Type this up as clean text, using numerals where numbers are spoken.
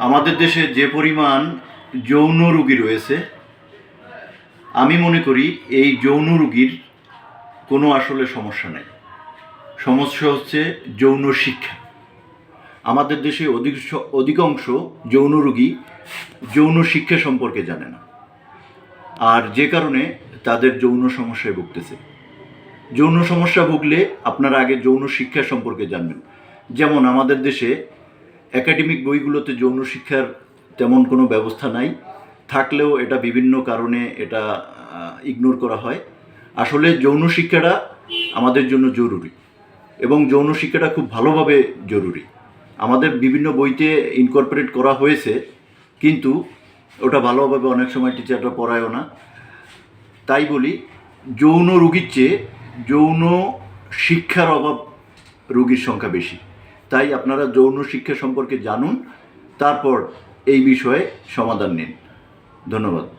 আমাদের দেশে যে পরিমাণ যৌন রোগী রয়েছে, আমি মনে করি এই যৌন রোগীর কোনো আসলে সমস্যা নেই। সমস্যা হচ্ছে যৌন শিক্ষা। আমাদের দেশে অধিকাংশ যৌন রোগী যৌন শিক্ষা সম্পর্কে জানে না, আর যে কারণে তাদের যৌন সমস্যায় ভুগতেছে। যৌন সমস্যা ভুগলে আপনারা আগে যৌন শিক্ষা সম্পর্কে জানবেন। যেমন আমাদের দেশে একাডেমিক বইগুলোতে যৌন শিক্ষার তেমন কোনো ব্যবস্থা নাই, থাকলেও এটা বিভিন্ন কারণে এটা ইগনোর করা হয়। আসলে যৌন শিক্ষাটা আমাদের জন্য জরুরি, এবং যৌন শিক্ষাটা খুব ভালোভাবে জরুরি। আমাদের বিভিন্ন বইতে ইনকর্পোরেট করা হয়েছে, কিন্তু ওটা ভালোভাবে অনেক সময় টিচাররা পড়ায়ও না। তাই বলি, যৌন রোগীর চেয়ে যৌন শিক্ষার অভাব রোগীর সংখ্যা বেশি। তাই আপনারা যৌন শিক্ষা সম্পর্কে জানুন, তারপর এই বিষয়ে সমাধান নিন। ধন্যবাদ।